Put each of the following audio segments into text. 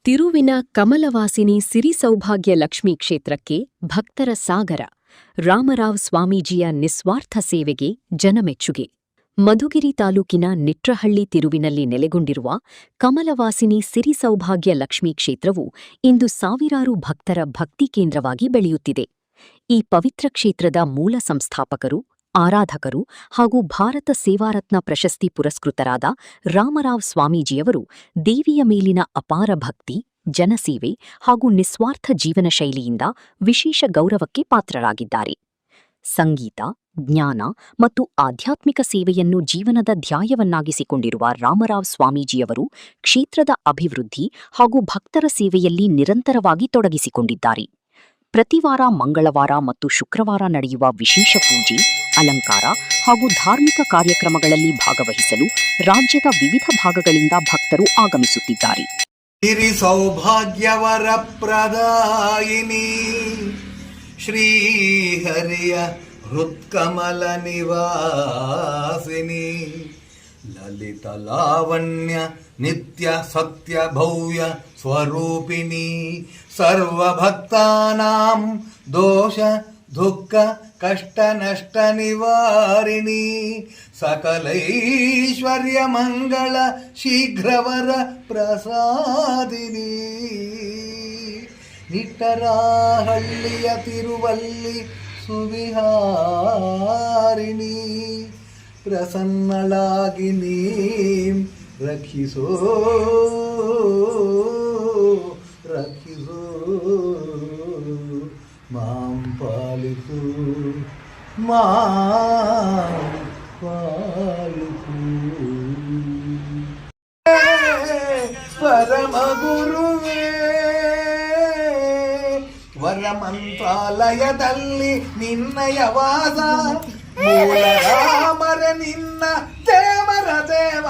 ತಿರುವಿನ ಕಮಲವಾಸಿನಿ ಸಿರಿ ಸೌಭಾಗ್ಯ ಲಕ್ಷ್ಮೀ ಕ್ಷೇತ್ರಕ್ಕೆ ಭಕ್ತರ ಸಾಗರ. ರಾಮರಾವ್ ಸ್ವಾಮೀಜಿಯ ನಿಸ್ವಾರ್ಥ ಸೇವೆಗೆ ಜನಮೆಚ್ಚುಗೆ. ಮಧುಗಿರಿ ತಾಲೂಕಿನ ನಿಟ್ರಹಳ್ಳಿ ತಿರುವಿನಲ್ಲಿ ನೆಲೆಗೊಂಡಿರುವ ಕಮಲವಾಸಿನಿ ಸಿರಿ ಸೌಭಾಗ್ಯ ಲಕ್ಷ್ಮೀ ಕ್ಷೇತ್ರವು ಇಂದು ಸಾವಿರಾರು ಭಕ್ತರ ಭಕ್ತಿ ಕೇಂದ್ರವಾಗಿ ಬೆಳೆಯುತ್ತಿದೆ. ಈ ಪವಿತ್ರ ಕ್ಷೇತ್ರದ ಮೂಲ ಸಂಸ್ಥಾಪಕರು, ಆರಾಧಕರು ಹಾಗೂ ಭಾರತ ಸೇವಾರತ್ನ ಪ್ರಶಸ್ತಿ ಪುರಸ್ಕೃತರಾದ ರಾಮರಾವ್ ಸ್ವಾಮೀಜಿಯವರು ದೇವಿಯ ಮೇಲಿನ ಅಪಾರ ಭಕ್ತಿ, ಜನಸೇವೆ ಹಾಗೂ ನಿಸ್ವಾರ್ಥ ಜೀವನ ಶೈಲಿಯಿಂದ ವಿಶೇಷ ಗೌರವಕ್ಕೆ ಪಾತ್ರರಾಗಿದ್ದಾರೆ. ಸಂಗೀತ, ಜ್ಞಾನ ಮತ್ತು ಆಧ್ಯಾತ್ಮಿಕ ಸೇವೆಯನ್ನು ಜೀವನದ ಧ್ಯಾಯವನ್ನಾಗಿಸಿಕೊಂಡಿರುವ ರಾಮರಾವ್ ಸ್ವಾಮೀಜಿಯವರು ಕ್ಷೇತ್ರದ ಅಭಿವೃದ್ಧಿ ಹಾಗೂ ಭಕ್ತರ ಸೇವೆಯಲ್ಲಿ ನಿರಂತರವಾಗಿ ತೊಡಗಿಸಿಕೊಂಡಿದ್ದಾರೆ. ಪ್ರತಿವಾರ ಮಂಗಳವಾರ ಮತ್ತು ಶುಕ್ರವಾರ ನಡೆಯುವ ವಿಶೇಷ ಪೂಜೆ, ಅಲಂಕಾರ ಹಾಗೂ ಧಾರ್ಮಿಕ ಕಾರ್ಯಕ್ರಮಗಳಲ್ಲಿ ಭಾಗವಹಿಸಲು ರಾಜ್ಯದ ವಿವಿಧ ಭಾಗಗಳಿಂದ ಭಕ್ತರು ಆಗಮಿಸುತ್ತಿದ್ದಾರೆ. ಸಿರಿ ಸೌಭಾಗ್ಯವರ ಪ್ರದಾಯಿನಿ ಶ್ರೀಹರಿಯ ಹೃತ್ಕಮಲ ನಿವಾಸಿನಿ, ಲಲಿತ ಲಾವಣ್ಯ ನಿತ್ಯ ಸತ್ಯ ಭವ್ಯ ಸ್ವರೂಪಿಣಿ, ಸರ್ವಭಕ್ತಾನಾಂ ದೋಷ ದುಃಖ ಕಷ್ಟ ನಷ್ಟ ನಿವಾರಿಣಿ, ಸಕಲೈಶ್ವರ್ಯ ಮಂಗಳ ಶೀಘ್ರವರ ಪ್ರಸಾದಿನಿ. ನಿಟ್ಟರಹಳ್ಳಿಯ ತಿರುವಲ್ಲಿ ಸುವಿಹಾರಿಣಿ, ಪ್ರಸನ್ನಳಾಗಿ ನೀ ರಕ್ಷಿಸೋ ರಕ್ಷಿಸೋ, ಮಾಂ ಪಾಲಿಸು ಮಾಂ ಪಾಲಿಸು. ಪರಮ ಗುರುವೇ, ವರಮಂತ್ರಾಲಯದಲ್ಲಿ ನಿನ್ನಯ ವಾಸ, ಮೂಲ ರಾಮರ ನಿನ್ನ ದೇವರ ದೇವ,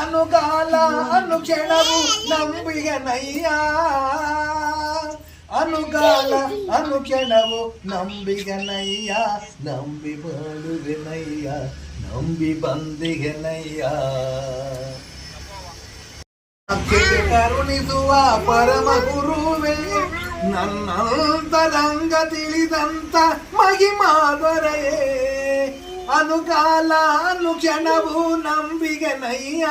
ಅನುಕಾಲ ಅನುಕ್ಷಣವು ನಂಬಿಗನಯ್ಯ, ಅನುಕಾಲ ಅನುಕ್ಷಣವು ನಂಬಿಗನಯ್ಯ, ನಂಬಿ ಬಾಳುವೆನಯ್ಯ, ನಂಬಿ ಬಂದಿಗೆನಯ್ಯ. ಕರುಣಿಸುವ ಪರಮ ಗುರುವೇ, ನನ್ನಂತರಂಗ ತಿಳಿದಂತ ಮಹಿಮಾದೊರೆಯೇ, ಅನುಕಾಲ ಅನುಕ್ಷಣವು ನಂಬಿಗನಯ್ಯ,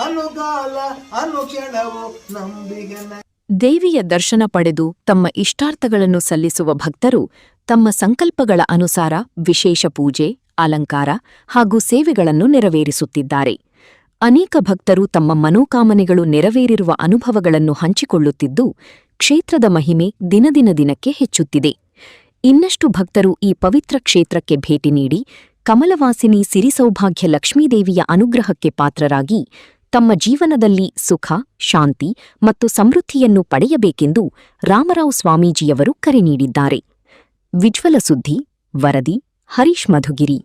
ಅನುಕಾಲ ಅನುಕ್ಷಣವು ನಂಬಿಗನಯ್ಯ. ದೇವಿಯ ದರ್ಶನ ಪಡೆದು ತಮ್ಮ ಇಷ್ಟಾರ್ಥಗಳನ್ನು ಸಲ್ಲಿಸುವ ಭಕ್ತರು ತಮ್ಮ ಸಂಕಲ್ಪಗಳ ಅನುಸಾರ ವಿಶೇಷ ಪೂಜೆ, ಅಲಂಕಾರ ಹಾಗೂ ಸೇವೆಗಳನ್ನು ನೆರವೇರಿಸುತ್ತಿದ್ದಾರೆ. ಅನೇಕ ಭಕ್ತರು ತಮ್ಮ ಮನೋಕಾಮನೆಗಳು ನೆರವೇರಿರುವ ಅನುಭವಗಳನ್ನು ಹಂಚಿಕೊಳ್ಳುತ್ತಿದ್ದು, ಕ್ಷೇತ್ರದ ಮಹಿಮೆ ದಿನದಿನ ದಿನಕ್ಕೆ ಹೆಚ್ಚುತ್ತಿದೆ. ಇನ್ನಷ್ಟು ಭಕ್ತರು ಈ ಪವಿತ್ರ ಕ್ಷೇತ್ರಕ್ಕೆ ಭೇಟಿ ನೀಡಿ ಕಮಲವಾಸಿನಿ ಸಿರಿ ಸೌಭಾಗ್ಯ ಲಕ್ಷ್ಮೀದೇವಿಯ ಅನುಗ್ರಹಕ್ಕೆ ಪಾತ್ರರಾಗಿ ತಮ್ಮ ಜೀವನದಲ್ಲಿ ಸುಖ, ಶಾಂತಿ ಮತ್ತು ಸಮೃದ್ಧಿಯನ್ನು ಪಡೆಯಬೇಕೆಂದು ರಾಮರಾವ್ ಸ್ವಾಮೀಜಿಯವರು ಕರೆ ನೀಡಿದ್ದಾರೆ. ವಿಜ್ವಲ ಸುದ್ದಿ ವರದಿ ಹರೀಶ್ ಮಧುಗಿರಿ.